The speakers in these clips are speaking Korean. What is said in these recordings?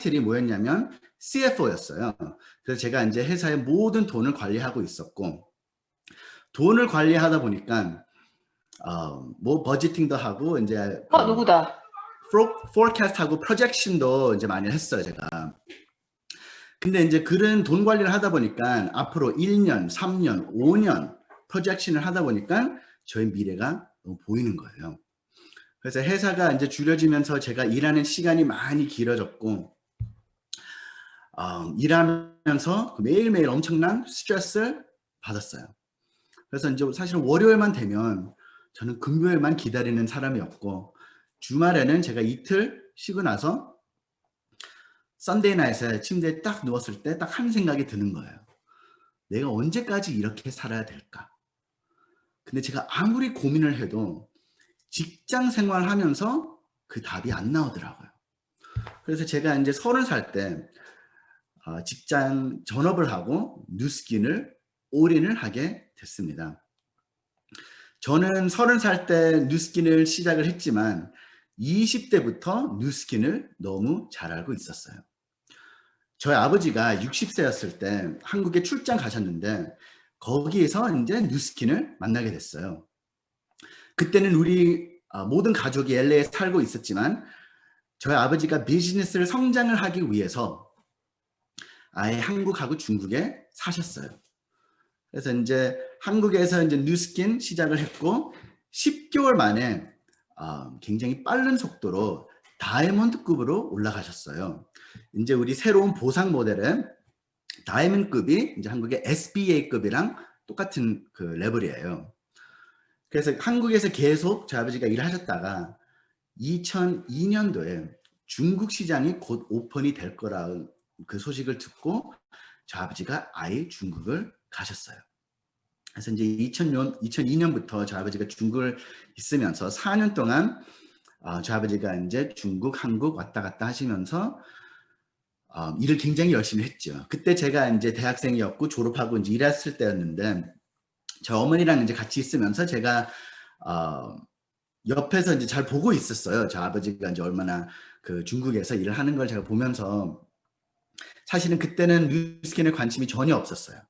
타이틀이 뭐였냐면 CFO였어요. 그래서 제가 이제 회사의 모든 돈을 관리하고 있었고, 돈을 관리하다 보니까 뭐 버지팅도 하고 이제 누구다? forecast하고 프로젝션도 이제 많이 했어요, 제가. 근데 이제 그런 돈 관리를 하다 보니까 앞으로 1년, 3년, 5년 프로젝션을 하다 보니까 저희 미래가 너무 보이는 거예요. 그래서 회사가 이제 줄여지면서 제가 일하는 시간이 많이 길어졌고, 일하면서 매일매일 엄청난 스트레스를 받았어요. 그래서 이제 사실은 월요일만 되면 저는 금요일만 기다리는 사람이었고, 주말에는 제가 이틀 쉬고 나서 썬데이 나잇에 침대에 딱 누웠을 때 딱 한 생각이 드는 거예요. 내가 언제까지 이렇게 살아야 될까? 근데 제가 아무리 고민을 해도 직장 생활하면서 그 답이 안 나오더라고요. 그래서 제가 이제 30살 때 직장 전업을 하고 뉴스킨을 올인을 하게 됐습니다. 저는 30살 때 뉴스킨을 시작을 했지만 20대부터 뉴스킨을 너무 잘 알고 있었어요. 저희 아버지가 60세였을 때 한국에 출장 가셨는데 거기에서 이제 뉴스킨을 만나게 됐어요. 그때는 우리 모든 가족이 LA에 살고 있었지만 저희 아버지가 비즈니스를 성장을 하기 위해서 아예 한국하고 중국에 사셨어요. 그래서 이제 한국에서 이제 뉴스킨 시작을 했고 10개월 만에 굉장히 빠른 속도로 다이아몬드급으로 올라가셨어요. 이제 우리 새로운 보상 모델은 다이아몬드급이 이제 한국의 SBA급이랑 똑같은 그 레벨이에요. 그래서 한국에서 계속 저희 아버지가 일하셨다가 2002년도에 중국 시장이 곧 오픈이 될 거라는 그 소식을 듣고 저희 아버지가 아예 중국을 가셨어요. 그래서 이제 2002년부터 저희 아버지가 중국을 있으면서 4년 동안 저희 아버지가 이제 중국, 한국 왔다 갔다 하시면서 일을 굉장히 열심히 했죠. 그때 제가 이제 대학생이었고 졸업하고 이제 일했을 때였는데 저 어머니랑 이제 같이 있으면서 제가 옆에서 이제 잘 보고 있었어요. 저 아버지가 이제 얼마나 그 중국에서 일을 하는 걸 제가 보면서 사실은 그때는 뉴스킨에 관심이 전혀 없었어요.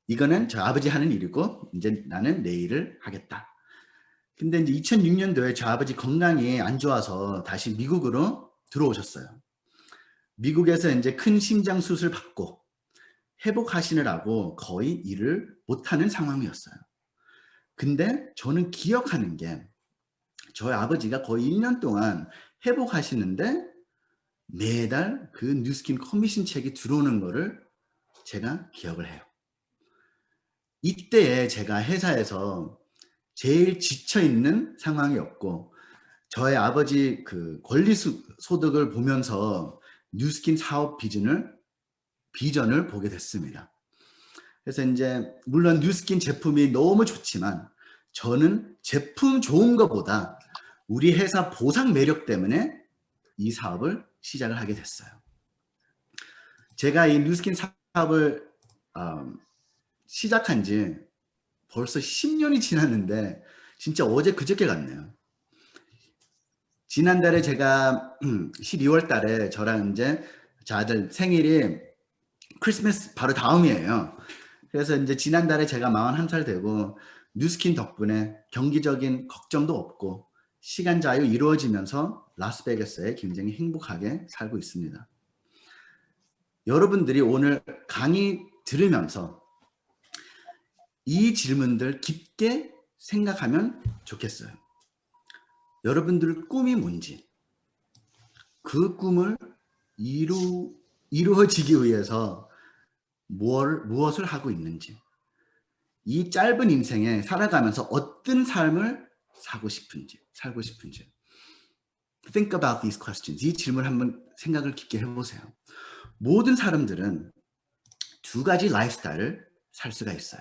이거는 저 아버지 하는 일이고 이제 나는 내 일을 하겠다. 근데 이제 2006년도에 저 아버지 건강이 안 좋아서 다시 미국으로 들어오셨어요. 미국에서 이제 큰 심장 수술 받고 회복하시느라고 거의 일을 못하는 상황이었어요. 근데 저는 기억하는 게 저희 아버지가 거의 1년 동안 회복하시는데 매달 그 뉴스킨 커미션 책이 들어오는 거를 제가 기억을 해요. 이때에 제가 회사에서 제일 지쳐있는 상황이었고 저희 아버지 그 권리 소득을 보면서 뉴스킨 사업 비전을 보게 됐습니다. 그래서 이제 물론 뉴스킨 제품이 너무 좋지만 저는 제품 좋은 것보다 우리 회사 보상 매력 때문에 이 사업을 시작을 하게 됐어요. 제가 이 뉴스킨 사업을 시작한 지 벌써 10년이 지났는데 진짜 어제 그저께 같네요. 지난달에 제가 12월 달에 저랑 이제 저 아들 생일이 크리스마스 바로 다음이에요. 그래서 이제 지난달에 제가 41살 되고 뉴스킨 덕분에 경기적인 걱정도 없고 시간 자유 이루어지면서 라스베가스에 굉장히 행복하게 살고 있습니다. 여러분들이 오늘 강의 들으면서 이 질문들 깊게 생각하면 좋겠어요. 여러분들 꿈이 뭔지, 그 꿈을 이루어지기 위해서 무엇을 하고 있는지, 이 짧은 인생에 살아가면서 어떤 삶을 살고 싶은지. Think about these questions. 이 질문 한번 생각을 깊게 해보세요. 모든 사람들은 두 가지 라이프스타일을 살 수가 있어요.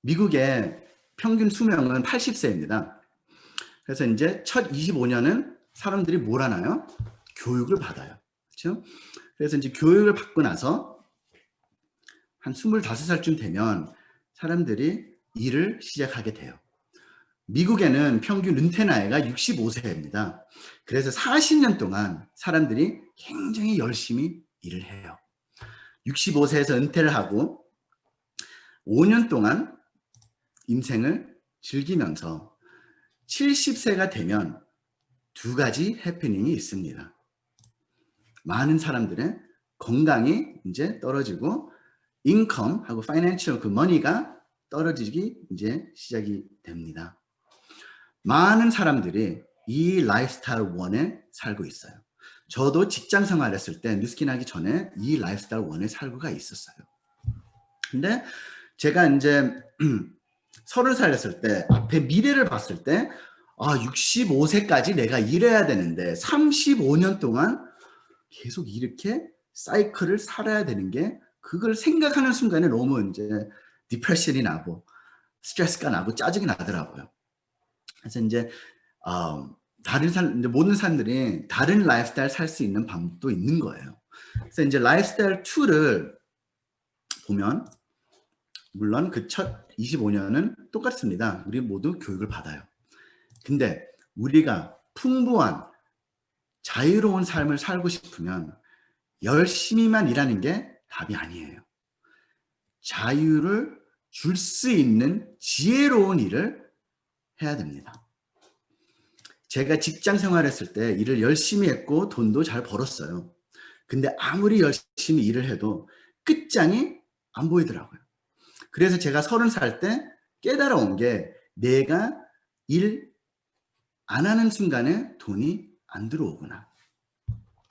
미국의 평균 수명은 80세입니다. 그래서 이제 첫 25년은 사람들이 뭘 하나요? 교육을 받아요. 그렇죠? 그래서 이제 교육을 받고 나서 한 25살쯤 되면 사람들이 일을 시작하게 돼요. 미국에는 평균 은퇴 나이가 65세입니다. 그래서 40년 동안 사람들이 굉장히 열심히 일을 해요. 65세에서 은퇴를 하고 5년 동안 인생을 즐기면서 70세가 되면 두 가지 해프닝이 있습니다. 많은 사람들의 건강이 이제 떨어지고 인컴하고 파이낸셜 그 머니가 떨어지기 이제 시작이 됩니다. 많은 사람들이 이 라이프스타일 원에 살고 있어요. 저도 직장 생활했을 때 뉴스킨 하기 전에 이 라이프스타일 원에 살고가 있었어요. 근데 제가 이제 30살 됐을 때 앞에 미래를 봤을 때 65세까지 내가 일해야 되는데 35년 동안 계속 이렇게 사이클을 살아야 되는 게 그걸 생각하는 순간에 너무 이제 디프레션이 나고 스트레스가 나고 짜증이 나더라고요. 그래서 이제 이제 모든 사람들이 다른 라이프스타일 살 수 있는 방법도 있는 거예요. 그래서 이제 라이프스타일 2를 보면 물론 그 첫 25년은 똑같습니다. 우리 모두 교육을 받아요. 근데 우리가 풍부한 자유로운 삶을 살고 싶으면 열심히만 일하는 게 답이 아니에요. 자유를 줄 수 있는 지혜로운 일을 해야 됩니다. 제가 직장 생활했을 때 일을 열심히 했고 돈도 잘 벌었어요. 근데 아무리 열심히 일을 해도 끝장이 안 보이더라고요. 그래서 제가 30살 때 깨달아온 게 내가 일 안 하는 순간에 돈이 안 들어오구나.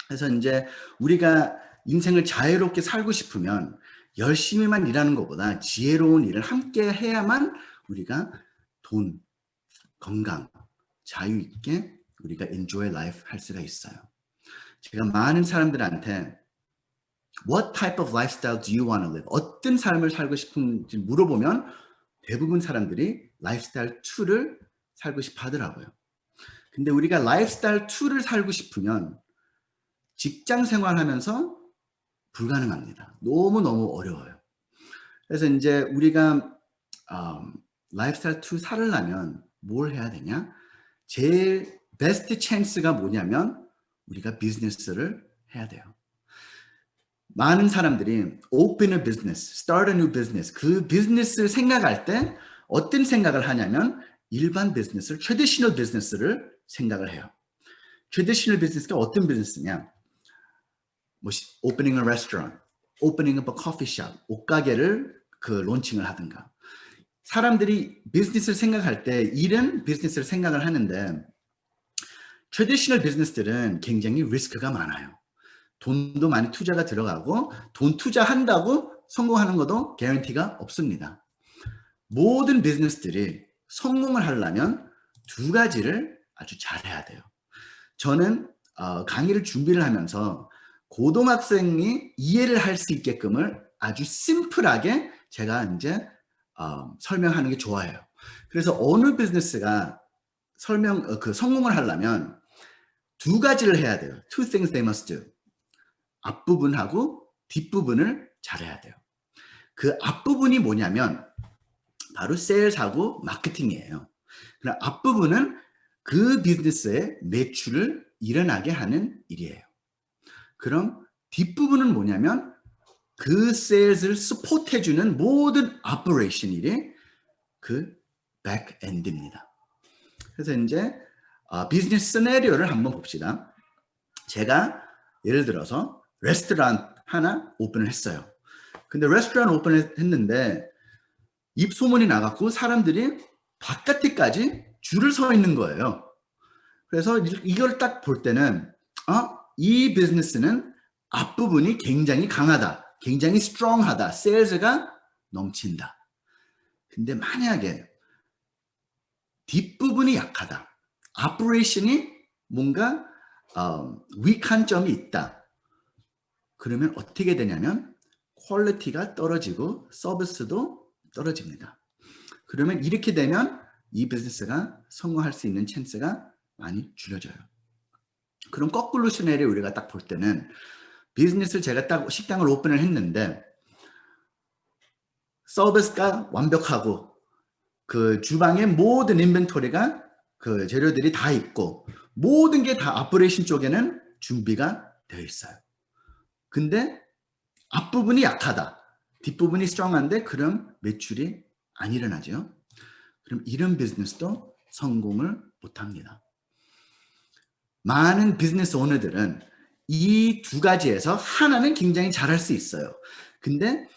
그래서 이제 우리가 인생을 자유롭게 살고 싶으면 열심히만 일하는 것보다 지혜로운 일을 함께 해야만 우리가 돈, 건강, 자유 있게 우리가 enjoy life 할 수가 있어요. 제가 많은 사람들한테 What type of lifestyle do you want to live? 어떤 삶을 살고 싶은지 물어보면 대부분 사람들이 라이프스타일 2를 살고 싶어 하더라고요. 근데 우리가 라이프스타일 2를 살고 싶으면 직장 생활하면서 불가능합니다. 너무너무 어려워요. 그래서 이제 우리가 라이프스타일 2 살으려면 뭘 해야 되냐? 제일 베스트 찬스가 뭐냐면 우리가 비즈니스를 해야 돼요. 많은 사람들이 open a business, start a new business 그 비즈니스를 생각할 때 어떤 생각을 하냐면 일반 비즈니스를 traditional business를 생각을 해요. traditional business가 어떤 비즈니스냐? 뭐 opening a restaurant, opening up a coffee shop, 옷가게를 그 론칭을 하든가. 사람들이 비즈니스를 생각할 때 이런 비즈니스를 생각을 하는데 traditional business들은 굉장히 리스크가 많아요. 돈도 많이 투자가 들어가고 돈 투자한다고 성공하는 것도 개런티가 없습니다. 모든 비즈니스들이 성공을 하려면 두 가지를 아주 잘해야 돼요. 저는 강의를 준비를 하면서 고등학생이 이해를 할 수 있게끔을 아주 심플하게 제가 이제 설명하는 게 좋아요. 그래서 어느 비즈니스가 성공을 하려면 두 가지를 해야 돼요. Two things they must do. 앞부분하고 뒷부분을 잘해야 돼요. 그 앞부분이 뭐냐면 바로 세일즈하고 마케팅이에요. 그럼 앞부분은 그 비즈니스의 매출을 일어나게 하는 일이에요. 그럼 뒷부분은 뭐냐면 그 세일즈를 서포트해주는 모든 오퍼레이션 일이 그 백엔드입니다. 그래서 이제 비즈니스 시나리오를 한번 봅시다. 제가 예를 들어서 레스토랑 하나 오픈을 했어요. 근데 레스토랑 오픈을 했는데 입소문이 나갔고 사람들이 바깥에까지 줄을 서 있는 거예요. 그래서 이걸 딱 볼 때는 이 비즈니스는 앞부분이 굉장히 강하다. 굉장히 스트롱하다. 세일즈가 넘친다. 근데 만약에 뒷부분이 약하다. 오퍼레이션이 뭔가 위크한 점이 있다. 그러면 어떻게 되냐면 퀄리티가 떨어지고 서비스도 떨어집니다. 그러면 이렇게 되면 이 비즈니스가 성공할 수 있는 찬스가 많이 줄여져요. 그럼 거꾸로 시나리오 우리가 딱 볼 때는 비즈니스를 제가 딱 식당을 오픈을 했는데 서비스가 완벽하고 그 주방에 모든 인벤토리가 그 재료들이 다 있고 모든 게 다 오퍼레이션 쪽에는 준비가 되어 있어요. 근데 앞부분이 약하다. 뒷부분이 스트롱한데 그럼 매출이 안 일어나죠. 그럼 이런 비즈니스도 성공을 못합니다. 많은 비즈니스 오너들은 이 두 가지에서 하나는 굉장히 잘할 수 있어요. 근데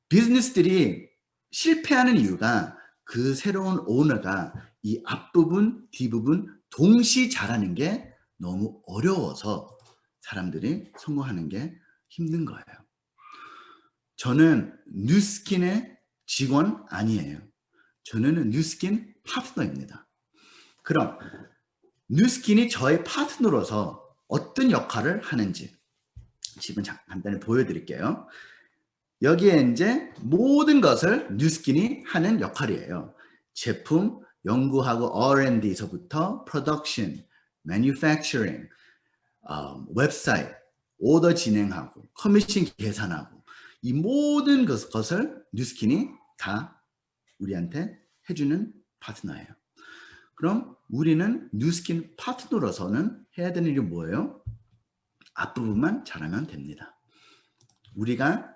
비즈니스들이 실패하는 이유가 그 새로운 오너가 이 앞부분, 뒷부분 동시 잘하는 게 너무 어려워서 사람들이 성공하는 게 힘든 거예요. 저는 뉴스킨의 직원 아니에요. 저는 뉴스킨 파트너입니다. 그럼 뉴스킨이 저의 파트너로서 어떤 역할을 하는지 지금 간단히 보여드릴게요. 여기에 이제 모든 것을 뉴스킨이 하는 역할이에요. 제품 연구하고 R&D서부터 프로덕션, 매뉴팩처링, 웹사이트, 오더 진행하고 커미션 계산하고 이 모든 것을 뉴스킨이 다 우리한테 해주는 파트너예요. 그럼 우리는 뉴스킨 파트너로서는 해야 되는 일이 뭐예요? 앞부분만 잘하면 됩니다. 우리가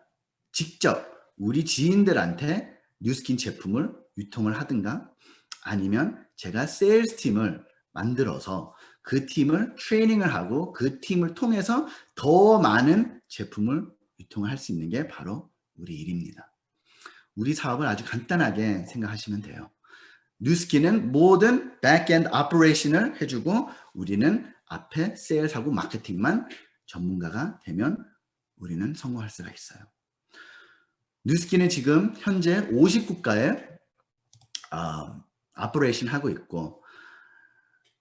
직접 우리 지인들한테 뉴스킨 제품을 유통을 하든가 아니면 제가 세일스 팀을 만들어서 그 팀을 트레이닝을 하고 그 팀을 통해서 더 많은 제품을 유통을 할 수 있는 게 바로 우리 일입니다. 우리 사업을 아주 간단하게 생각하시면 돼요. 뉴스킨은 모든 백엔드 오퍼레이션을 해주고 우리는 앞에 세일즈하고 마케팅만 전문가가 되면 우리는 성공할 수가 있어요. 뉴스킨은 지금 현재 50국가에 오퍼레이션 하고 있고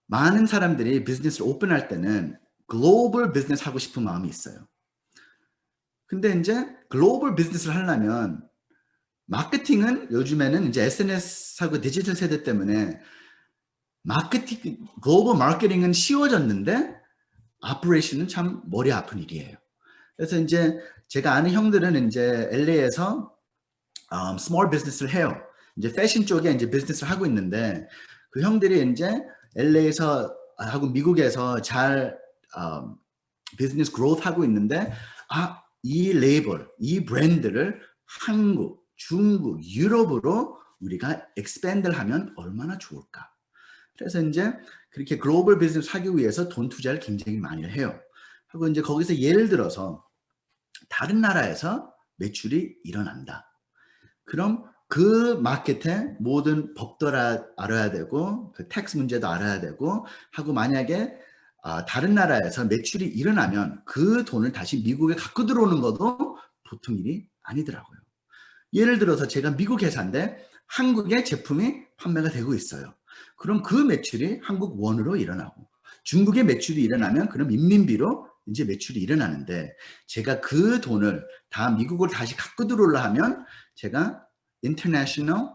많은 사람들이 비즈니스를 오픈할 때는 글로벌 비즈니스 하고 싶은 마음이 있어요. 근데 이제 글로벌 비즈니스를 하려면 마케팅은 요즘에는 이제 SNS하고 디지털 세대 때문에 마케팅, 글로벌 마케팅은 쉬워졌는데 오퍼레이션은 참 머리 아픈 일이에요. 그래서 이제 제가 아는 형들은 이제 LA에서 스몰 비즈니스를 해요. 이제 패션 쪽에 이제 비즈니스를 하고 있는데 그 형들이 이제 LA에서 하고 미국에서 잘 비즈니스 그로스 하고 있는데 이 레이블, 이 브랜드를 한국, 중국, 유럽으로 우리가 expand를 하면 얼마나 좋을까. 그래서 이제 그렇게 글로벌 비즈니스 하기 위해서 돈 투자를 굉장히 많이 해요. 하고 이제 거기서 예를 들어서 다른 나라에서 매출이 일어난다. 그럼 그 마켓에 모든 법도 알아야 되고 그 텍스 문제도 알아야 되고 하고 만약에 다른 나라에서 매출이 일어나면 그 돈을 다시 미국에 갖고 들어오는 것도 보통 일이 아니더라고요. 예를 들어서 제가 미국 회사인데 한국의 제품이 판매가 되고 있어요. 그럼 그 매출이 한국 원으로 일어나고 중국의 매출이 일어나면 그럼 인민비로 이제 매출이 일어나는데 제가 그 돈을 다 미국으로 다시 갖고 들어오려 하면 제가 인터내셔널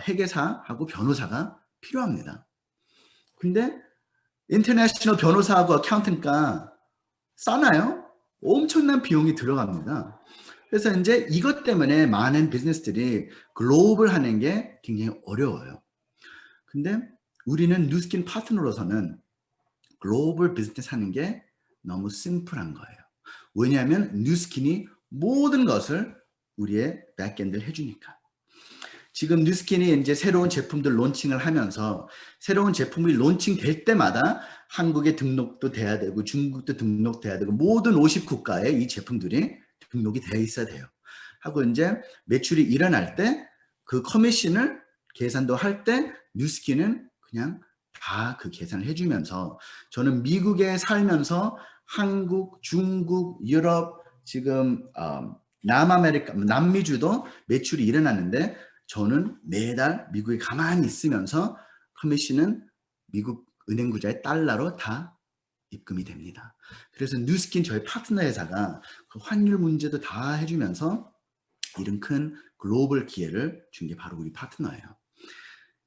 회계사하고 변호사가 필요합니다. 근데 인터내셔널 변호사하고 어카운팅가 싸나요? 엄청난 비용이 들어갑니다. 그래서 이제 이것 때문에 많은 비즈니스들이 글로벌 하는 게 굉장히 어려워요. 근데 우리는 뉴스킨 파트너로서는 글로벌 비즈니스 하는 게 너무 심플한 거예요. 왜냐하면 뉴스킨이 모든 것을 우리의 백엔드를 해주니까. 지금 뉴스킨이 이제 새로운 제품들 론칭을 하면서 새로운 제품이 론칭될 때마다 한국에 등록도 돼야 되고 중국도 등록돼야 되고 모든 50국가에 이 제품들이 등록이 되어 있어야 돼요. 하고 이제 매출이 일어날 때 그 커미션을 계산도 할 때 뉴스킨은 그냥 다 그 계산을 해주면서 저는 미국에 살면서 한국, 중국, 유럽 지금 남아메리카, 남미주도 매출이 일어났는데 저는 매달 미국에 가만히 있으면서 커미션은 미국 은행구자의 달러로 다 입금이 됩니다. 그래서 뉴스킨 저희 파트너 회사가 그 환율 문제도 다 해주면서 이런 큰 글로벌 기회를 준 게 바로 우리 파트너예요.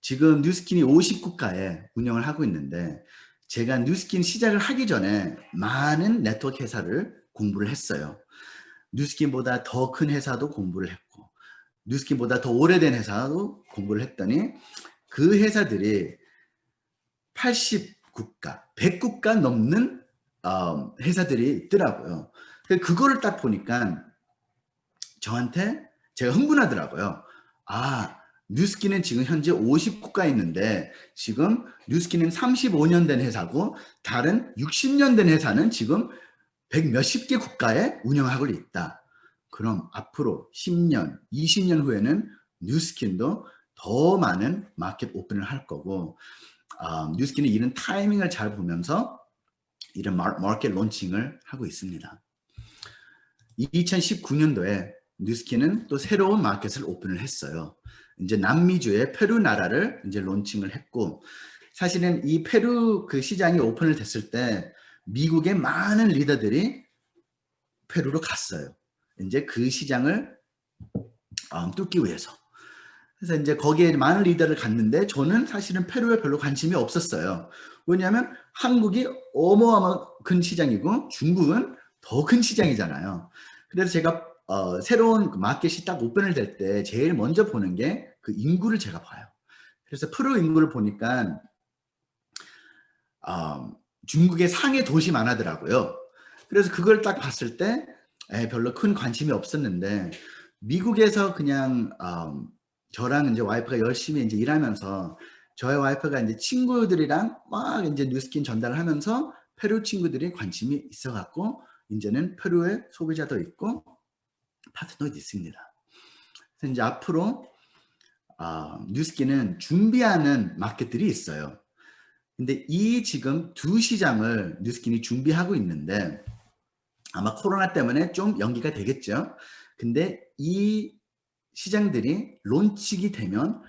지금 뉴스킨이 50국가에 운영을 하고 있는데 제가 뉴스킨 시작을 하기 전에 많은 네트워크 회사를 공부를 했어요. 뉴스킨보다 더 큰 회사도 공부를 했고 뉴스킨보다 더 오래된 회사도 공부를 했더니 그 회사들이 80국가, 100국가 넘는 회사들이 있더라고요. 그거를 딱 보니까 저한테 제가 흥분하더라고요. 아, 뉴스킨은 지금 현재 50국가에 있는데 지금 뉴스킨은 35년 된 회사고 다른 60년 된 회사는 지금 100 몇십 개 국가에 운영하고 있다. 그럼 앞으로 10년, 20년 후에는 뉴스킨도 더 많은 마켓 오픈을 할 거고 뉴스킨은 이런 타이밍을 잘 보면서 이런 마켓 론칭을 하고 있습니다. 2019년도에 뉴스킨은 또 새로운 마켓을 오픈을 했어요. 이제 남미주의 페루 나라를 이제 론칭을 했고 사실은 이 페루 그 시장이 오픈을 됐을 때 미국의 많은 리더들이 페루로 갔어요. 이제 그 시장을 뚫기 위해서. 그래서 이제 거기에 많은 리더를 갔는데 저는 사실은 페루에 별로 관심이 없었어요. 왜냐하면 한국이 어마어마한 큰 시장이고 중국은 더 큰 시장이잖아요. 그래서 제가 새로운 마켓이 딱 오픈을 될 때 제일 먼저 보는 게 그 인구를 제가 봐요. 그래서 페루 인구를 보니까 중국의 상해 도시만 하더라고요. 그래서 그걸 딱 봤을 때 별로 큰 관심이 없었는데 미국에서 그냥 저랑 이제 와이프가 열심히 이제 일하면서 저의 와이프가 이제 친구들이랑 막 이제 뉴스킨 전달을 하면서 페루 친구들이 관심이 있어갖고 이제는 페루에 소비자도 있고 파트너도 있습니다. 그래서 이제 앞으로 뉴스킨은 준비하는 마켓들이 있어요. 근데 이 지금 두 시장을 뉴스킨이 준비하고 있는데 아마 코로나 때문에 좀 연기가 되겠죠. 근데 이 시장들이 론칭이 되면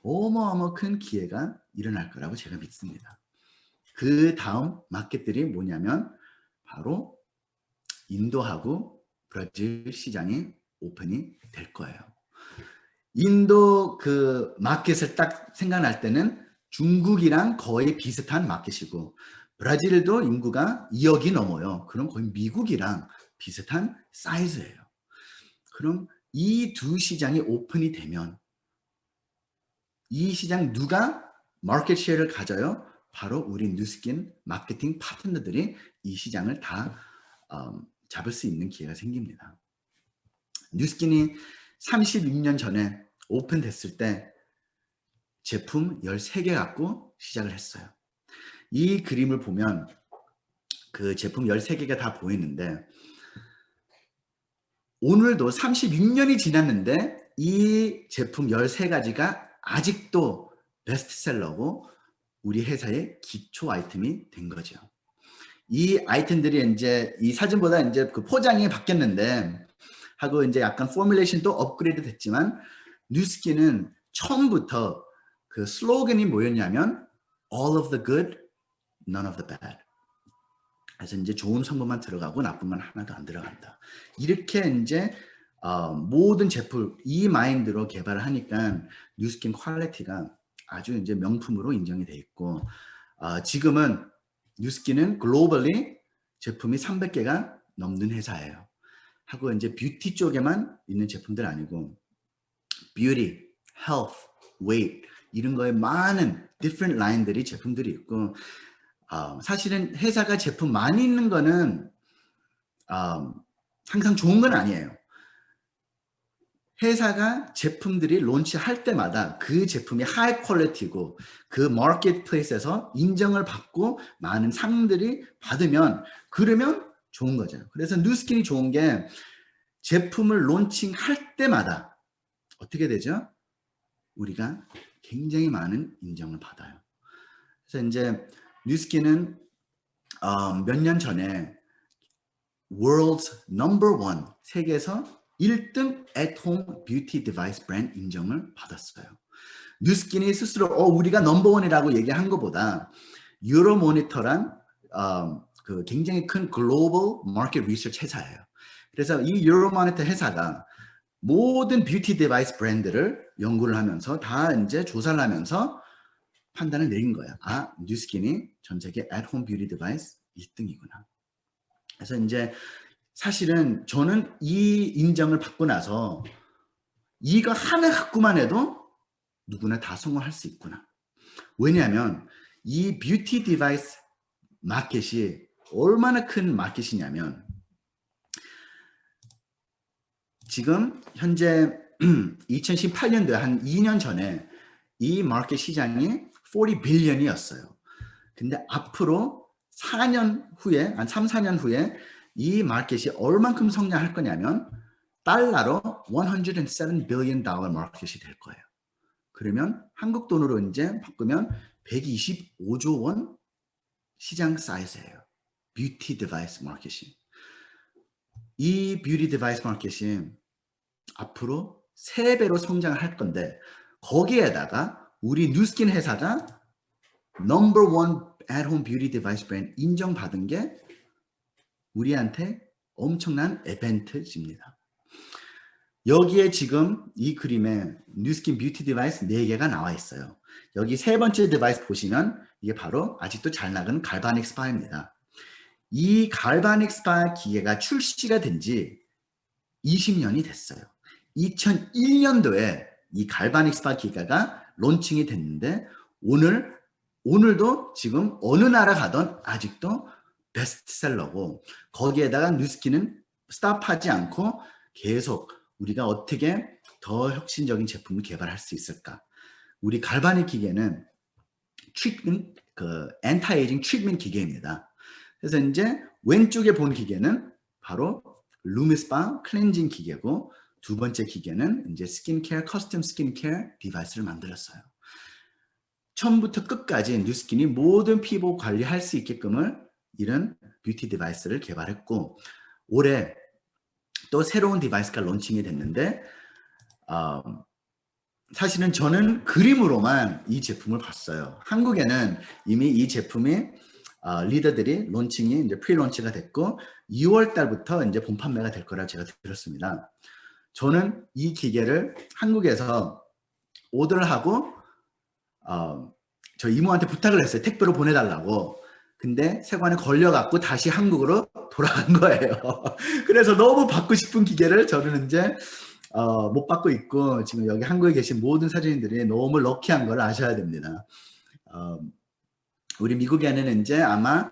어마어마 큰 기회가 일어날 거라고 제가 믿습니다. 그 다음 마켓들이 뭐냐면 바로 인도하고 브라질 시장이 오픈이 될 거예요. 인도 그 마켓을 딱 생각날 때는 중국이랑 거의 비슷한 마켓이고 브라질도 인구가 2억이 넘어요. 그럼 거의 미국이랑 비슷한 사이즈예요. 그럼 이 두 시장이 오픈이 되면 이 시장 누가 마켓 쉐어를 가져요? 바로 우리 뉴스킨 마케팅 파트너들이 이 시장을 다 잡을 수 있는 기회가 생깁니다. 뉴스킨이 36년 전에 오픈됐을 때 제품 13개 갖고 시작을 했어요. 이 그림을 보면 그 제품 13개가 다 보이는데 오늘도 36년이 지났는데 이 제품 13가지가 아직도 베스트셀러고 우리 회사의 기초 아이템이 된 거죠. 이 아이템들이 이제 이 사진보다 이제 그 포장이 바뀌었는데 하고 이제 약간 포뮬레이션도 업그레이드 됐지만 뉴스킨은 처음부터 그 슬로건이 뭐였냐면 all of the good, none of the bad. 그래서 이제 좋은 성분만 들어가고 나쁜만 하나도 안 들어간다. 이렇게 이제 모든 제품 이 마인드로 개발을 하니까 뉴스킨 퀄리티가 아주 이제 명품으로 인정이 돼 있고 지금은 뉴스킨은 글로벌리 제품이 300개가 넘는 회사예요. 하고 이제 뷰티 쪽에만 있는 제품들 아니고 뷰티, 헬스, 웨이트 이런 거에 많은 different 라인들이 제품들이 있고 사실은 회사가 제품 많이 있는 거는 항상 좋은 건 아니에요. 회사가 제품들이 론치할 때마다 그 제품이 하이 퀄리티고 그 마켓플레이스에서 인정을 받고 많은 상들이 받으면 그러면 좋은 거죠. 그래서 뉴스킨이 좋은 게 제품을 론칭할 때마다 어떻게 되죠? 우리가 굉장히 많은 인정을 받아요. 그래서 이제 뉴스킨은 몇 년 전에 World's Number One 세계에서 1등 at home beauty device brand 인정을 받았어요. 뉴스킨이 스스로 우리가 넘버원이라고 얘기한 것보다 유로모니터란 그 굉장히 큰 글로벌 마켓 리서치 회사예요. 그래서 이 유로모니터 회사가 모든 뷰티 디바이스 브랜드를 연구를 하면서 다 이제 조사를 하면서 판단을 내린 거야. 뉴스킨이 전 세계 at home 뷰티 디바이스 1등이구나. 그래서 이제 사실은 저는 이 인정을 받고 나서 이거 하나 갖고만 해도 누구나 다 성공할 수 있구나. 왜냐하면 이 뷰티 디바이스 마켓이 얼마나 큰 마켓이냐면 지금 현재 2018년도에 한 2년 전에 이 마켓 시장이 40 빌리언이었어요. 근데 앞으로 4년 후에, 한 3, 4년 후에 이 마켓이 얼만큼 성장할 거냐면 달러로 107 빌리언 달러 마켓이 될 거예요. 그러면 한국 돈으로 이제 바꾸면 125조 원 시장 사이즈예요. 뷰티 디바이스 마켓이. 이 뷰티 디바이스 마켓이 앞으로 3배로 성장을 할 건데 거기에다가 우리 뉴스킨 회사가 넘버 원 앳홈 뷰티 디바이스 브랜드 인정받은 게 우리한테 엄청난 에벤트입니다. 여기에 지금 이 그림에 뉴스킨 뷰티 디바이스 4개가 나와 있어요. 여기 세 번째 디바이스 보시면 이게 바로 아직도 잘 나가는 갈바닉 스파입니다. 이 갈바닉 스파 기계가 출시가 된 지 20년이 됐어요. 2001년도에 이 갈바닉 스파 기계가 론칭이 됐는데 오늘도 지금 어느 나라 가던 아직도 베스트셀러고 거기에다가 뉴스킨은 스탑하지 않고 계속 우리가 어떻게 더 혁신적인 제품을 개발할 수 있을까? 우리 갈바닉 기계는 트리트먼트, 엔타에이징 트리트먼트 기계입니다. 그래서 이제 왼쪽에 본 기계는 바로 루미스파 클렌징 기계고 두 번째 기계는 이제 스킨케어, 커스텀 스킨케어 디바이스를 만들었어요. 처음부터 끝까지 뉴스킨이 모든 피부 관리할 수 있게끔을 이런 뷰티 디바이스를 개발했고 올해 또 새로운 디바이스가 론칭이 됐는데 사실은 저는 그림으로만 이 제품을 봤어요. 한국에는 이미 이 제품이 리더들이 론칭이 이제 프리론치가 됐고 2월 달부터 이제 본 판매가 될 거라 제가 들었습니다. 저는 이 기계를 한국에서 오더를 하고 저 이모한테 부탁을 했어요. 택배로 보내달라고. 근데 세관에 걸려갖고 다시 한국으로 돌아간 거예요. 그래서 너무 받고 싶은 기계를 저는 이제 못 받고 있고 지금 여기 한국에 계신 모든 사장님들이 너무 럭키한 걸 아셔야 됩니다. 우리 미국에는 이제 아마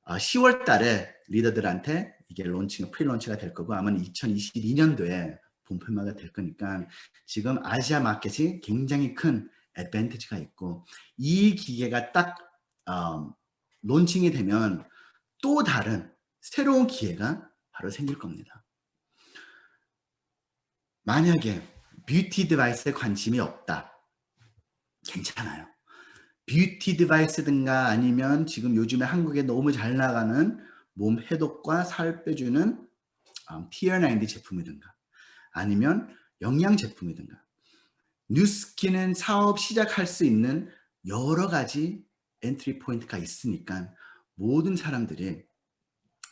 10월 달에 리더들한테 이게 프리론치가 될 거고 아마 2022년도에 본판매가 될 거니까 지금 아시아 마켓이 굉장히 큰 애드밴티지가 있고 이 기계가 딱 론칭이 되면 또 다른 새로운 기회가 바로 생길 겁니다. 만약에 뷰티 디바이스에 관심이 없다. 괜찮아요. 뷰티 디바이스든가 아니면 지금 요즘에 한국에 너무 잘 나가는 몸 해독과 살 빼주는 T90 제품이든가 아니면 영양 제품이든가 뉴스킨은 사업 시작할 수 있는 여러 가지 엔트리 포인트가 있으니까 모든 사람들이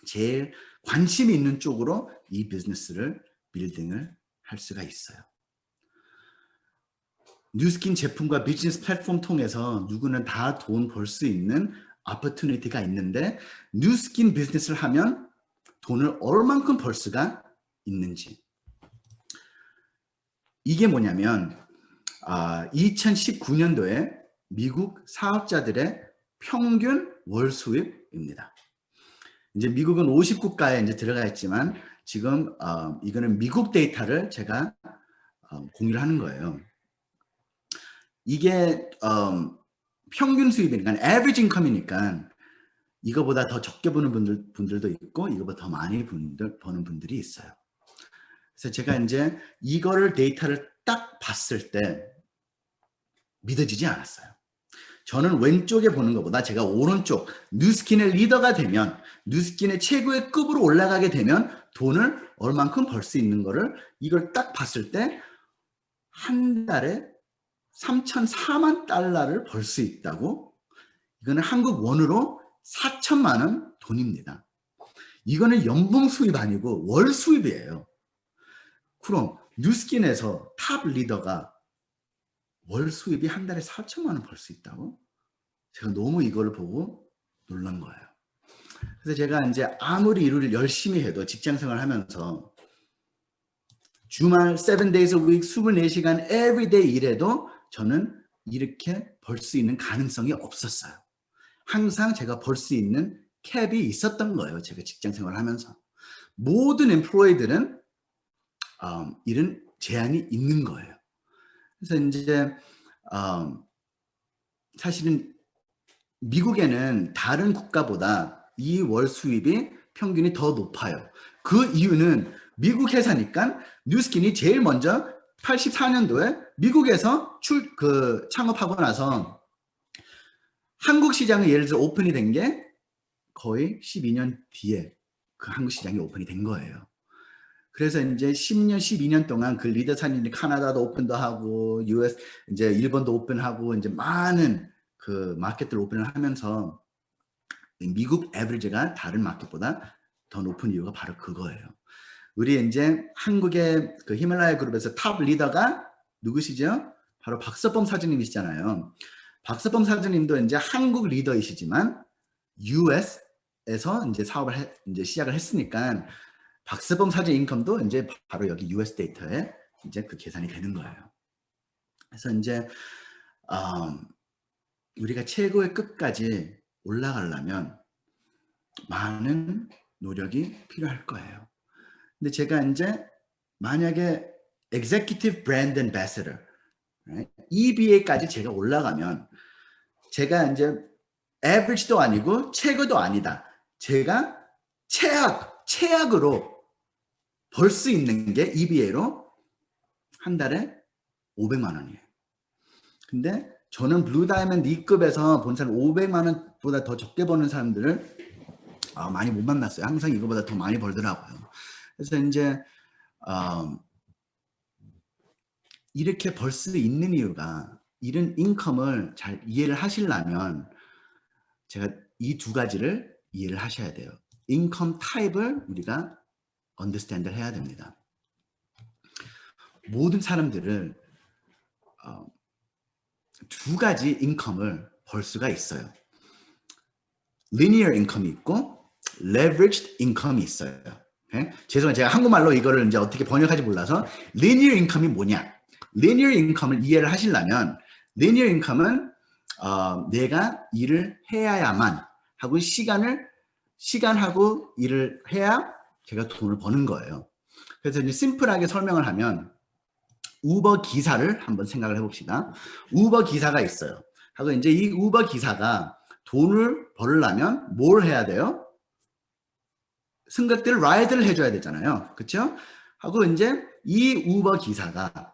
제일 관심이 있는 쪽으로 이 비즈니스를 빌딩을 할 수가 있어요. 뉴스킨 제품과 비즈니스 플랫폼 통해서 누구는 다 돈 벌 수 있는 opportunity가 있는데 뉴스킨 비즈니스를 하면 돈을 얼만큼 벌 수가 있는지 이게 뭐냐면 2019년도에 미국 사업자들의 평균 월 수입입니다. 이제 미국은 50국가에 이제 들어가 있지만 지금 이거는 미국 데이터를 제가 공유를 하는 거예요. 이게 평균 수입이니까 average income이니까 이거보다 더 적게 버는 분들도 있고 이거보다 더 많이 버는 분들이 있어요. 그래서 제가 이제 이거를 데이터를 딱 봤을 때 믿어지지 않았어요. 저는 왼쪽에 보는 것보다 제가 오른쪽 뉴스킨의 리더가 되면 뉴스킨의 최고의 급으로 올라가게 되면 돈을 얼만큼 벌 수 있는 거를 이걸 딱 봤을 때 한 달에 3,004만 달러를 벌 수 있다고 이거는 한국 원으로 4천만 원 돈입니다. 이거는 연봉 수입 아니고 월 수입이에요. 그럼 뉴스킨에서 탑 리더가 월 수입이 한 달에 4천만 원 벌 수 있다고? 제가 너무 이걸 보고 놀란 거예요. 그래서 제가 이제 아무리 일을 열심히 해도 직장 생활 하면서 주말 7 days a week 24시간 everyday 일해도 저는 이렇게 벌 수 있는 가능성이 없었어요. 항상 제가 벌 수 있는 캡이 있었던 거예요. 제가 직장 생활을 하면서. 모든 엠플로이들은 이런 제한이 있는 거예요. 그래서 이제 사실은 미국에는 다른 국가보다 이 월 수입이 평균이 더 높아요. 그 이유는 미국 회사니까 뉴스킨이 제일 먼저 84년도에 미국에서 창업하고 나서 한국 시장은 예를 들어 오픈이 된 게 거의 12년 뒤에 그 한국 시장이 오픈이 된 거예요. 그래서 이제 10년, 12년 동안 그 리더사님들이 카나다도 오픈도 하고, US, 이제 일본도 오픈하고, 이제 많은 그 마켓들 오픈을 하면서 미국 에버리지가 다른 마켓보다 더 높은 이유가 바로 그거예요. 우리 이제 한국의 그 히말라야 그룹에서 탑 리더가 누구시죠? 바로 박서범 사장님이시잖아요. 박서범 사장님도 이제 한국 리더이시지만 US에서 이제 사업을 이제 시작을 했으니까 박서범 사장 인컴도 이제 바로 여기 US 데이터에 이제 그 계산이 되는 거예요. 그래서 이제 우리가 최고의 끝까지 올라가려면 많은 노력이 필요할 거예요. 근데 제가 이제 만약에 Executive Brand Ambassador, right? EBA까지 제가 올라가면 제가 이제 average도 아니고 최고도 아니다. 제가 최악으로 벌 수 있는 게 EBA로 한 달에 500만 원이에요. 근데 저는 블루 다이아몬드 2급에서 본 사람 500만 원보다 더 적게 버는 사람들을 많이 못 만났어요. 항상 이거보다 더 많이 벌더라고요. 그래서 이제 이렇게 벌 수 있는 이유가 이런 인컴을 잘 이해를 하시려면 제가 이 두 가지를 이해를 하셔야 돼요. 인컴 타입을 우리가 언더스탠드 해야 됩니다. 모든 사람들을 두 가지 인컴을 벌 수가 있어요. linear 인컴이 있고 leveraged 인컴이 있어요. okay? 죄송해요. 제가 한국말로 이거를 이제 어떻게 번역할지 몰라서 linear 인컴이 뭐냐? linear 인컴을 이해를 하시려면 linear 인컴은 내가 일을 해야만 하고 시간하고 일을 해야 제가 돈을 버는 거예요. 그래서 이제 심플하게 설명을 하면 우버 기사를 한번 생각을 해봅시다. 우버 기사가 있어요. 하고 이제 이 우버 기사가 돈을 벌려면 뭘 해야 돼요? 승객들 라이드를 해줘야 되잖아요. 그렇죠? 하고 이제 이 우버 기사가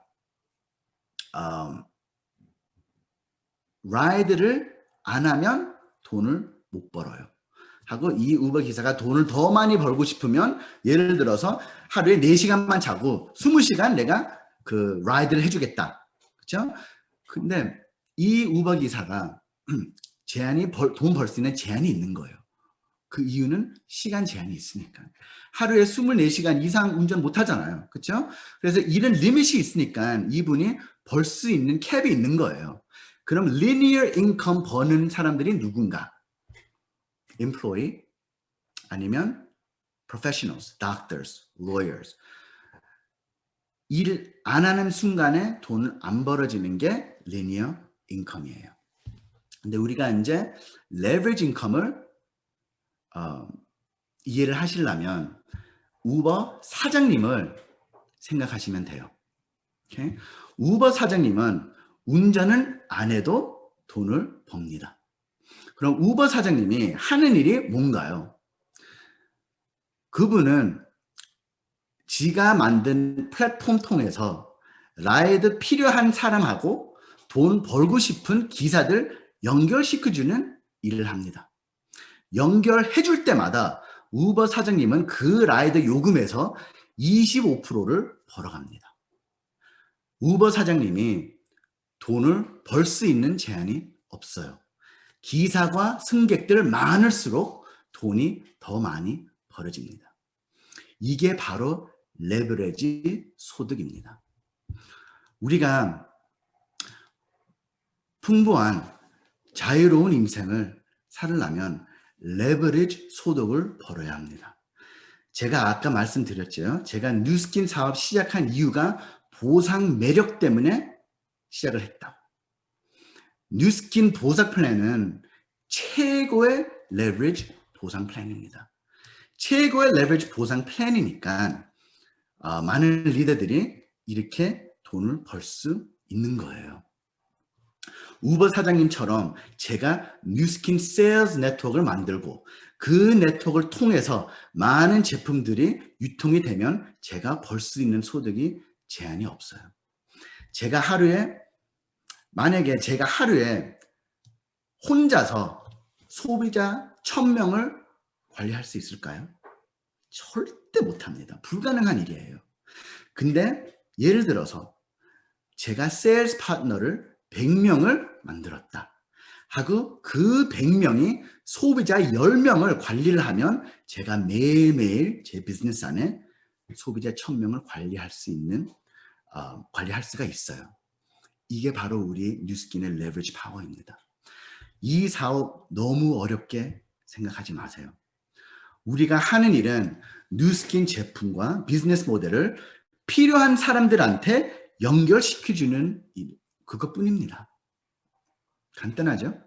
라이드를 안 하면 돈을 못 벌어요. 하고 이 우버 기사가 돈을 더 많이 벌고 싶으면 예를 들어서 하루에 4시간만 자고 20시간 내가 그 라이드를 해주겠다. 그렇죠? 근데 이 우버 기사가 돈 벌 수 있는 제한이 있는 거예요. 그 이유는 시간 제한이 있으니까. 하루에 24시간 이상 운전 못 하잖아요. 그렇죠? 그래서 이런 리밋이 있으니까 이분이 벌 수 있는 캡이 있는 거예요. 그럼 linear income 버는 사람들이 누군가? employee 아니면 professionals, doctors, lawyers. 일 안 하는 순간에 돈을 안 벌어지는 게 linear income이에요. 근데 우리가 이제 leverage income을 이해를 하시려면 우버 사장님을 생각하시면 돼요. 오케이? 우버 사장님은 운전은 안 해도 돈을 법니다. 그럼 우버 사장님이 하는 일이 뭔가요? 그분은 지가 만든 플랫폼 통해서 라이드 필요한 사람하고 돈 벌고 싶은 기사들 연결시켜주는 일을 합니다. 연결해 줄 때마다 우버 사장님은 그 라이드 요금에서 25%를 벌어갑니다. 우버 사장님이 돈을 벌 수 있는 제한이 없어요. 기사과 승객들 많을수록 돈이 더 많이 벌어집니다. 이게 바로 레버리지 소득입니다. 우리가 풍부한 자유로운 인생을 살려면 레버리지 소득을 벌어야 합니다. 제가 아까 말씀드렸죠. 제가 뉴스킨 사업 시작한 이유가 보상 매력 때문에 시작을 했다. 뉴스킨 보상 플랜은 최고의 레버리지 보상 플랜입니다. 최고의 레버리지 보상 플랜이니까 많은 리더들이 이렇게 돈을 벌 수 있는 거예요. 우버 사장님처럼 제가 뉴스킨 세일즈 네트워크를 만들고 그 네트워크를 통해서 많은 제품들이 유통이 되면 제가 벌 수 있는 소득이 제한이 없어요. 만약에 제가 하루에 혼자서 소비자 1000명을 관리할 수 있을까요? 절대 못합니다. 불가능한 일이에요. 근데 예를 들어서 제가 세일즈 파트너를 100명을 만들었다 하고 그 100명이 소비자 10명을 관리를 하면 제가 매일매일 제 비즈니스 안에 소비자 1000명을 관리할 수가 있어요. 이게 바로 우리 뉴스킨의 레버리지 파워입니다. 이 사업 너무 어렵게 생각하지 마세요. 우리가 하는 일은 뉴스킨 제품과 비즈니스 모델을 필요한 사람들한테 연결시켜주는 일, 그것뿐입니다. 간단하죠?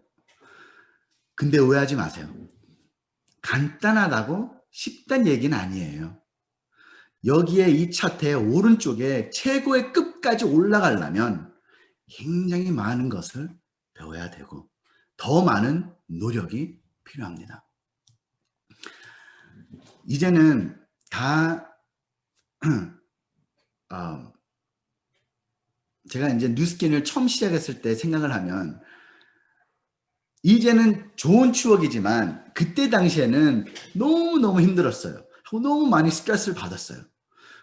근데 오해하지 마세요. 간단하다고 쉽단 얘기는 아니에요. 여기에 이 차트의 오른쪽에 최고의 끝까지 올라가려면 굉장히 많은 것을 배워야 되고 더 많은 노력이 필요합니다. 이제는 다 제가 이제 뉴스킨을 처음 시작했을 때 생각을 하면 이제는 좋은 추억이지만 그때 당시에는 너무너무 힘들었어요. 너무 많이 스트레스를 받았어요.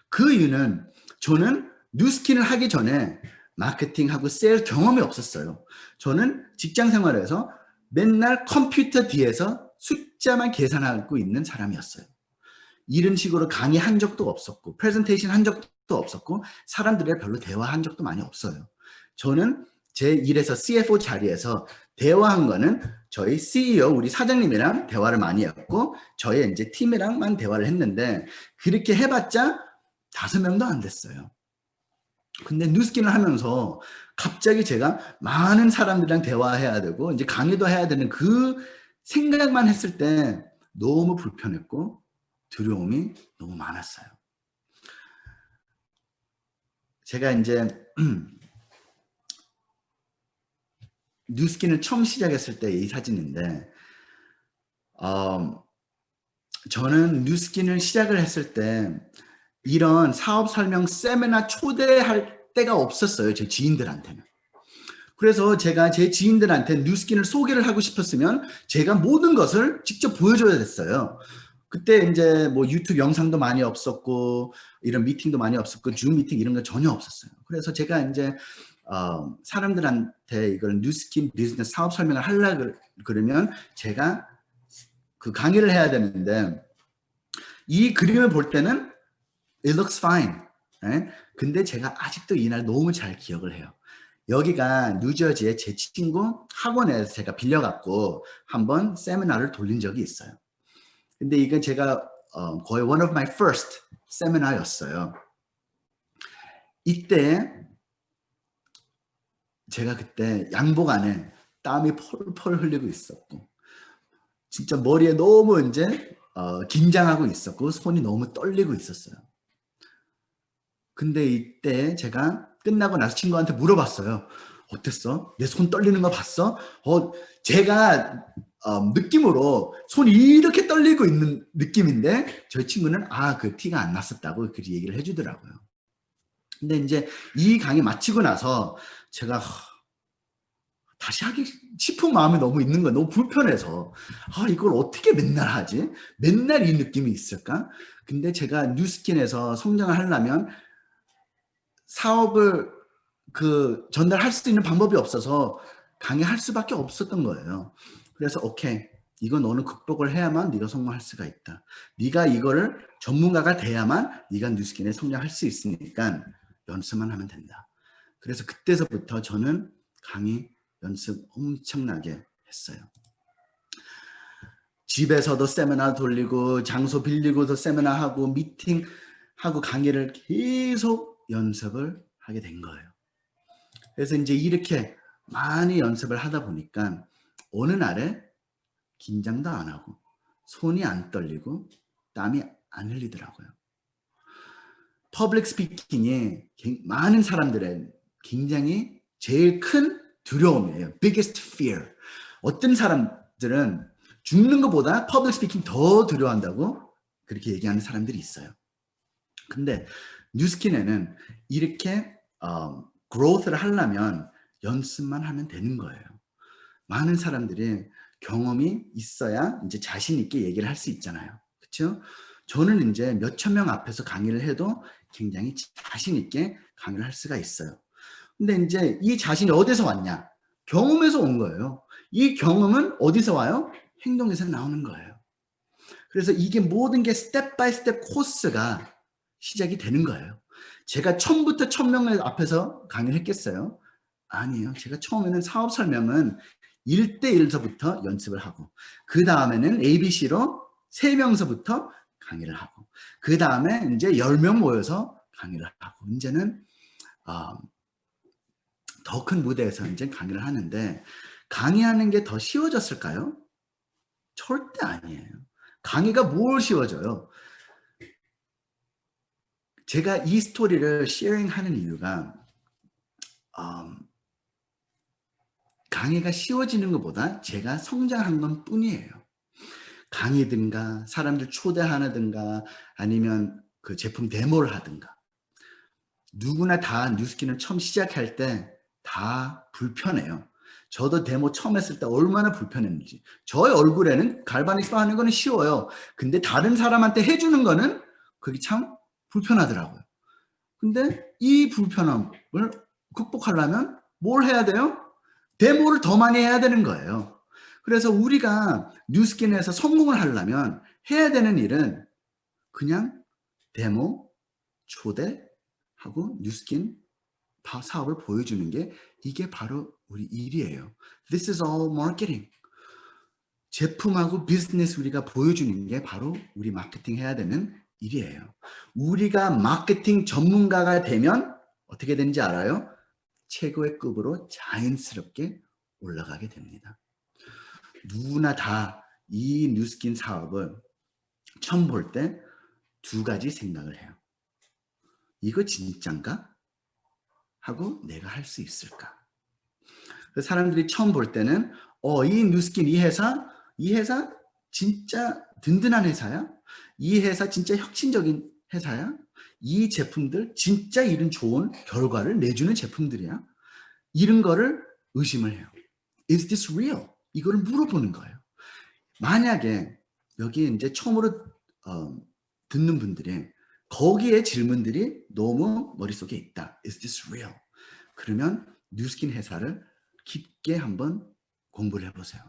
그 이유는 저는 뉴스킨을 하기 전에 마케팅하고 세일 경험이 없었어요. 저는 직장 생활에서 맨날 컴퓨터 뒤에서 숫자만 계산하고 있는 사람이었어요. 이런 식으로 강의한 적도 없었고 프레젠테이션 한 적도 없었고 사람들이랑 별로 대화한 적도 많이 없어요. 저는 제 일에서 CFO 자리에서 대화한 거는 저희 CEO 우리 사장님이랑 대화를 많이 했고 저희 이제 팀이랑만 대화를 했는데 그렇게 해봤자 5명도 안 됐어요. 근데 뉴스킨을 하면서 갑자기 제가 많은 사람들이랑 대화해야 되고 이제 강의도 해야 되는 그 생각만 했을 때 너무 불편했고 두려움이 너무 많았어요. 제가 이제 뉴스킨을 처음 시작했을 때 이 사진인데 저는 뉴스킨을 시작을 했을 때 이런 사업 설명 세미나 초대할 때가 없었어요. 제 지인들한테는. 그래서 제가 제 지인들한테 뉴스킨을 소개를 하고 싶었으면 제가 모든 것을 직접 보여줘야 됐어요. 그때 이제 뭐 유튜브 영상도 많이 없었고 이런 미팅도 많이 없었고 줌 미팅 이런 거 전혀 없었어요. 그래서 제가 이제 사람들한테 이걸 뉴스킨 비즈니스 사업 설명을 하려고 그러면 제가 그 강의를 해야 되는데 이 그림을 볼 때는 it looks fine. 네? 근데 제가 아직도 이날 너무 잘 기억을 해요. 여기가 뉴저지의 제 친구 학원에서 제가 빌려갖고 한번 세미나를 돌린 적이 있어요. 근데 이건 제가 거의 one of my first 세미나였어요. 이때 제가 그때 양복 안에 땀이 펄펄 흘리고 있었고 진짜 머리에 너무 이제 긴장하고 있었고 손이 너무 떨리고 있었어요. 근데 이때 제가 끝나고 나서 친구한테 물어봤어요. 어땠어? 내 손 떨리는 거 봤어? 제가 느낌으로 손이 이렇게 떨리고 있는 느낌인데 저희 친구는 그 티가 안 났었다고 그렇게 얘기를 해주더라고요. 근데 이제 이 강의 마치고 나서 제가 다시 하기 싶은 마음이 너무 있는 거야. 너무 불편해서 이걸 어떻게 맨날 하지? 맨날 이 느낌이 있을까? 근데 제가 뉴스킨에서 성장을 하려면 사업을 전달할 수 있는 방법이 없어서 강의할 수밖에 없었던 거예요. 그래서 오케이, 이거 너는 극복을 해야만 네가 성공할 수가 있다. 네가 이거를 전문가가 돼야만 네가 뉴스킨에 성장할 수 있으니까 연습만 하면 된다. 그래서 그때서부터 저는 강의 연습 엄청나게 했어요. 집에서도 세미나 돌리고 장소 빌리고도 세미나 하고 미팅하고 강의를 계속 연습을 하게 된 거예요. 그래서 이제 이렇게 많이 연습을 하다 보니까 어느 날에 긴장도 안 하고 손이 안 떨리고 땀이 안 흘리더라고요. 퍼블릭 스피킹이 많은 사람들의 굉장히 제일 큰 두려움이에요. biggest fear. 어떤 사람들은 죽는 것보다 퍼블릭 스피킹 더 두려워한다고 그렇게 얘기하는 사람들이 있어요. 근데 뉴스킨에는 이렇게 growth를 하려면 연습만 하면 되는 거예요. 많은 사람들이 경험이 있어야 이제 자신 있게 얘기를 할 수 있잖아요. 그렇죠? 저는 이제 몇천 명 앞에서 강의를 해도 굉장히 자신 있게 강의를 할 수가 있어요. 근데 이제 이 자신이 어디서 왔냐? 경험에서 온 거예요. 이 경험은 어디서 와요? 행동에서 나오는 거예요. 그래서 이게 모든 게 스텝 바이 스텝 코스가 시작이 되는 거예요. 제가 처음부터 1000명을 앞에서 강의를 했겠어요? 아니에요. 제가 처음에는 사업 설명은 1대1서부터 연습을 하고 그 다음에는 ABC로 3명서부터 강의를 하고 그 다음에 이제 10명 모여서 강의를 하고 이제는 더 큰 무대에서 이제 강의를 하는데 강의하는 게 더 쉬워졌을까요? 절대 아니에요. 강의가 뭘 쉬워져요? 제가 이 스토리를 쉐어링하는 이유가 강의가 쉬워지는 것보다 제가 성장한 것 뿐이에요. 강의든가 사람들 초대하든가 아니면 그 제품 데모를 하든가 누구나 다 뉴스킨을 처음 시작할 때 다 불편해요. 저도 데모 처음 했을 때 얼마나 불편했는지. 저의 얼굴에는 갈바닉스 하는 거는 쉬워요. 근데 다른 사람한테 해주는 거는 그게 참 불편하더라고요. 근데 이 불편함을 극복하려면 뭘 해야 돼요? 데모를 더 많이 해야 되는 거예요. 그래서 우리가 뉴스킨에서 성공을 하려면 해야 되는 일은 그냥 데모, 초대하고 뉴스킨 사업을 보여주는 게 이게 바로 우리 일이에요. This is all marketing. 제품하고 비즈니스 우리가 보여주는 게 바로 우리 마케팅 해야 되는 일이에요. 우리가 마케팅 전문가가 되면 어떻게 되는지 알아요? 최고의 급으로 자연스럽게 올라가게 됩니다. 누구나 다 이 뉴스킨 사업을 처음 볼 때 두 가지 생각을 해요. 이거 진짠가? 하고 내가 할 수 있을까? 사람들이 처음 볼 때는 이 뉴스킨 이 회사 진짜 든든한 회사야? 이 회사 진짜 혁신적인 회사야? 이 제품들 진짜 이런 좋은 결과를 내주는 제품들이야? 이런 거를 의심을 해요. Is this real? 이거를 물어보는 거예요. 만약에 여기 이제 처음으로 듣는 분들이 거기에 질문들이 너무 머릿속에 있다. Is this real? 그러면 뉴스킨 회사를 깊게 한번 공부를 해보세요.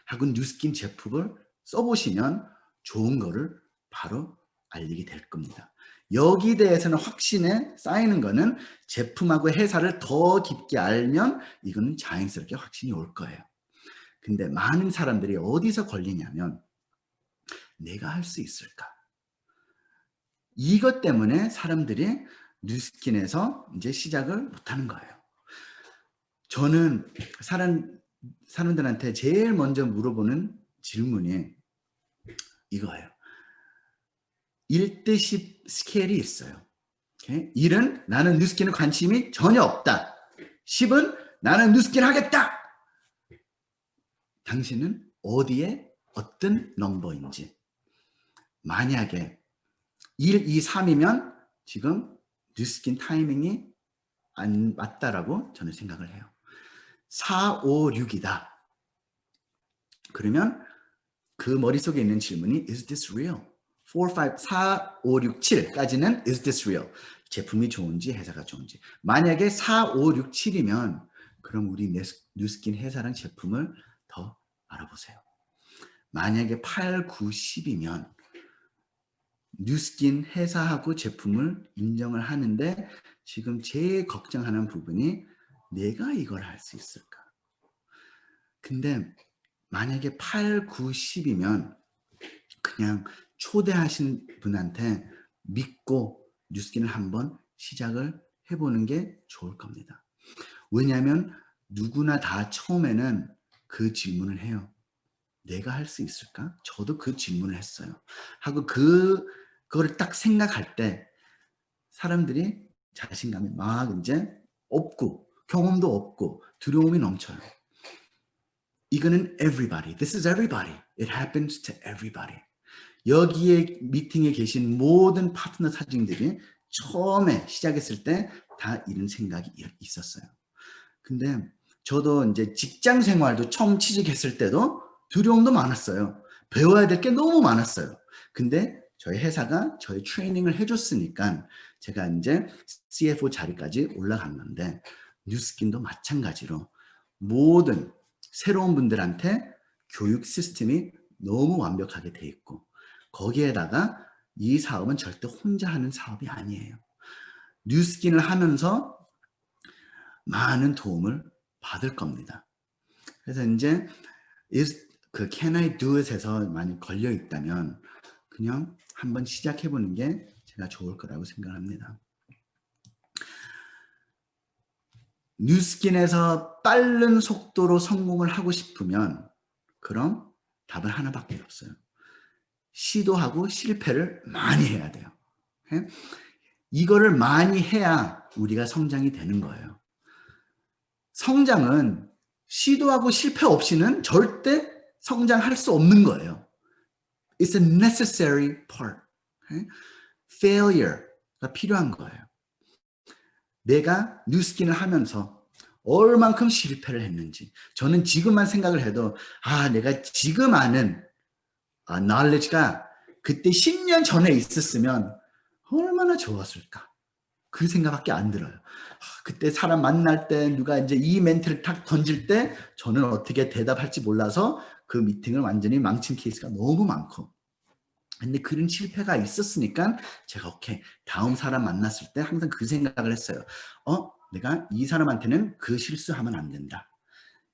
하고 뉴스킨 제품을 써보시면 좋은 거를 바로 알리게 될 겁니다. 여기 대해서는 확신에 쌓이는 거는 제품하고 회사를 더 깊게 알면 이거는 자연스럽게 확신이 올 거예요. 근데 많은 사람들이 어디서 걸리냐면 내가 할 수 있을까? 이것 때문에 사람들이 뉴스킨에서 이제 시작을 못하는 거예요. 저는 사람들한테 제일 먼저 물어보는 질문이 이거예요. 1대 10 스케일이 있어요. 오케이? 1은 나는 뉴스킨에 관심이 전혀 없다. 10은 나는 뉴스킨 하겠다. 당신은 어디에 어떤 넘버인지. 만약에 1, 2, 3이면 지금 뉴스킨 타이밍이 안 맞다라고 저는 생각을 해요. 4, 5, 6이다. 그러면 그 머릿속에 있는 질문이 Is this real? 4, 5, 6, 7까지는 Is this real? 제품이 좋은지 회사가 좋은지. 만약에 4, 5, 6, 7이면 그럼 우리 뉴스킨 회사랑 제품을 더 알아보세요. 만약에 8, 9, 10이면 뉴스킨 회사하고 제품을 인정을 하는데 지금 제일 걱정하는 부분이 내가 이걸 할 수 있을까? 근데 만약에 8, 9, 10이면 그냥 초대하신 분한테 믿고 뉴스킨을 한번 시작을 해보는 게 좋을 겁니다. 왜냐하면 누구나 다 처음에는 그 질문을 해요. 내가 할 수 있을까? 저도 그 질문을 했어요. 하고 그거를 딱 생각할 때 사람들이 자신감이 막 이제 없고 경험도 없고 두려움이 넘쳐요. 이거는 everybody. This is everybody. It happens to everybody. 여기에 미팅에 계신 모든 파트너 사진들이 처음에 시작했을 때 다 이런 생각이 있었어요. 근데 저도 이제 직장 생활도 처음 취직했을 때도 두려움도 많았어요. 배워야 될 게 너무 많았어요. 근데 저희 회사가 저희 트레이닝을 해줬으니까 제가 이제 CFO 자리까지 올라갔는데 뉴스킨도 마찬가지로 모든 새로운 분들한테 교육 시스템이 너무 완벽하게 돼 있고 거기에다가 이 사업은 절대 혼자 하는 사업이 아니에요. 뉴스킨을 하면서 많은 도움을 받을 겁니다. 그래서 이제 그 Can I do it에서 많이 걸려 있다면 그냥 한번 시작해 보는 게 제가 좋을 거라고 생각합니다. 뉴스킨에서 빠른 속도로 성공을 하고 싶으면 그럼 답은 하나밖에 없어요. 시도하고 실패를 많이 해야 돼요. 이거를 많이 해야 우리가 성장이 되는 거예요. 성장은 시도하고 실패 없이는 절대 성장할 수 없는 거예요. It's a necessary part. Failure가 필요한 거예요. 내가 뉴스킨을 하면서 얼만큼 실패를 했는지 저는 지금만 생각을 해도 내가 지금 아는 knowledge가 그때 10년 전에 있었으면 얼마나 좋았을까 그 생각밖에 안 들어요. 그때 사람 만날 때 누가 이제 이 멘트를 탁 던질 때 저는 어떻게 대답할지 몰라서 그 미팅을 완전히 망친 케이스가 너무 많고 근데 그런 실패가 있었으니까 제가 오케이 다음 사람 만났을 때 항상 그 생각을 했어요. 내가 이 사람한테는 그 실수하면 안 된다.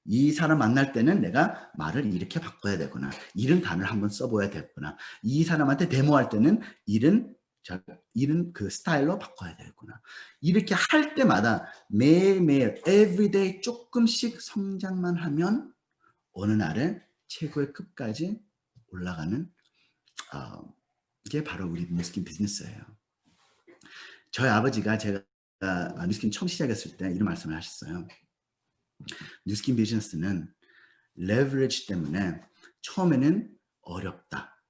이 사람 만날 때는 내가 말을 이렇게 바꿔야 되구나. 이런 단어를 한번 써봐야 되구나. 이 사람한테 데모할 때는 이런 그 스타일로 바꿔야 되겠구나. 이렇게 할 때마다 매일매일 everyday 조금씩 성장만 하면 어느 날에 최고의 급까지 올라가는 이게 바로 우리 뉴스킨 비즈니스예요. 저희 아버지가 제가 뉴스킨 처음 시작했을 때 이런 말씀을 하셨어요. 뉴스킨 비즈니스는 레버리지 때문에 처음에는 어렵다.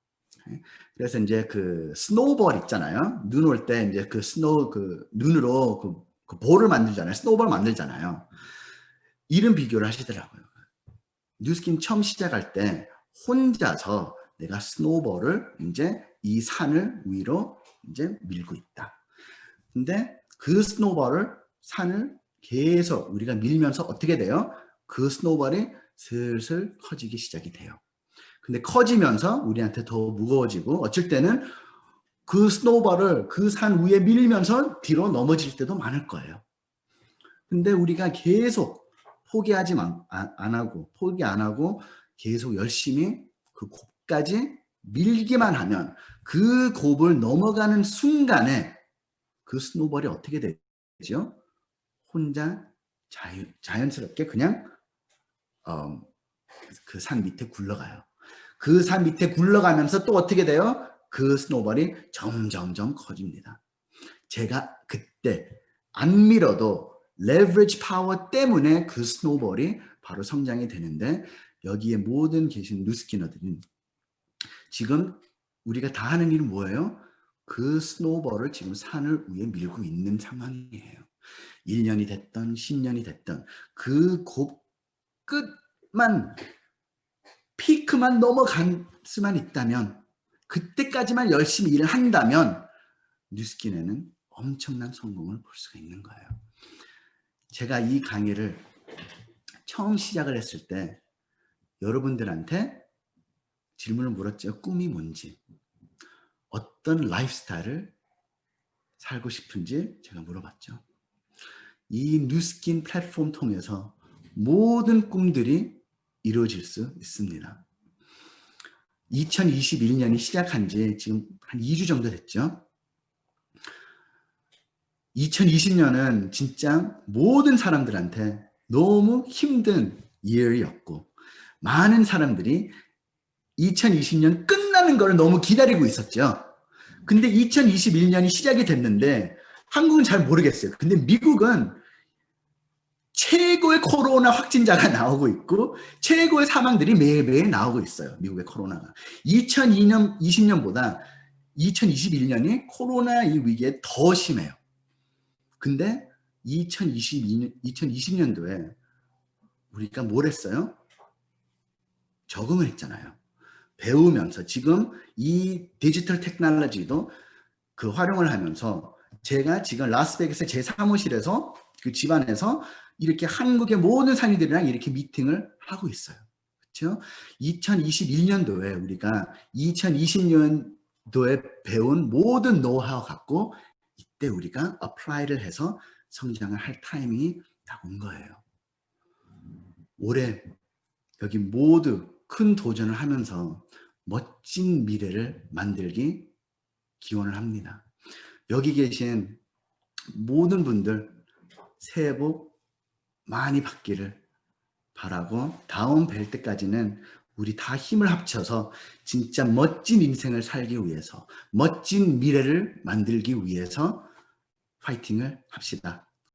그래서 이제 그 스노우볼 있잖아요. 눈 올 때 이제 그 눈으로 그 볼을 만들잖아요. 스노우볼 만들잖아요. 이런 비교를 하시더라고요. 뉴스킨 처음 시작할 때 혼자서 내가 스노우볼을 이제 이 산을 위로 이제 밀고 있다. 근데 그 스노우볼을 산을 계속 우리가 밀면서 어떻게 돼요? 그 스노우볼이 슬슬 커지기 시작이 돼요. 근데 커지면서 우리한테 더 무거워지고 어쩔 때는 그 스노우볼을 그 산 위에 밀면서 뒤로 넘어질 때도 많을 거예요. 근데 우리가 계속 포기하지 안 하고 계속 열심히 그 곱까지 밀기만 하면 그 곱을 넘어가는 순간에 그 스노우볼이 어떻게 되죠? 혼자 자연스럽게 그냥 그 산 밑에 굴러가요. 그 산 밑에 굴러가면서 또 어떻게 돼요? 그 스노우볼이 점점점 커집니다. 제가 그때 안 밀어도 레버리지 파워 때문에 그 스노우볼이 바로 성장이 되는데 여기에 모든 계신 뉴스키너들은 지금 우리가 다 하는 일은 뭐예요? 그 스노우볼을 지금 산을 위에 밀고 있는 상황이에요. 1년이 됐던 10년이 됐던 그 곱 끝만 피크만 넘어갈 수만 있다면 그때까지만 열심히 일을 한다면 뉴스킨에는 엄청난 성공을 볼 수가 있는 거예요. 제가 이 강의를 처음 시작을 했을 때 여러분들한테 질문을 물었죠. 꿈이 뭔지, 어떤 라이프스타일을 살고 싶은지 제가 물어봤죠. 이 뉴스킨 플랫폼 통해서 모든 꿈들이 이루어질 수 있습니다. 2021년이 시작한 지 지금 한 2주 정도 됐죠. 2020년은 진짜 모든 사람들한테 너무 힘든 year였고 많은 사람들이 2020년 끝나는 걸 너무 기다리고 있었죠. 근데 2021년이 시작이 됐는데 한국은 잘 모르겠어요. 근데 미국은 최고의 코로나 확진자가 나오고 있고 최고의 사망들이 매일매일 나오고 있어요. 미국의 코로나가. 2020년보다 2021년이 코로나 이 위기에 더 심해요. 근데 2020년도에 우리가 뭘 했어요? 적응을 했잖아요. 배우면서 지금 이 디지털 테크놀로지도 그 활용을 하면서 제가 지금 라스베이거스 제 사무실에서 그 집안에서 이렇게 한국의 모든 상인들이랑 이렇게 미팅을 하고 있어요. 그렇죠? 2021년도에 우리가 2020년도에 배운 모든 노하우 갖고 이때 우리가 어플라이를 해서 성장을 할 타이밍이 딱 온 거예요. 올해 여기 모두 큰 도전을 하면서 멋진 미래를 만들기 기원을 합니다. 여기 계신 모든 분들 새해 복 많이 받기를 바라고 다음 뵐 때까지는 우리 다 힘을 합쳐서 진짜 멋진 인생을 살기 위해서 멋진 미래를 만들기 위해서 파이팅을 합시다.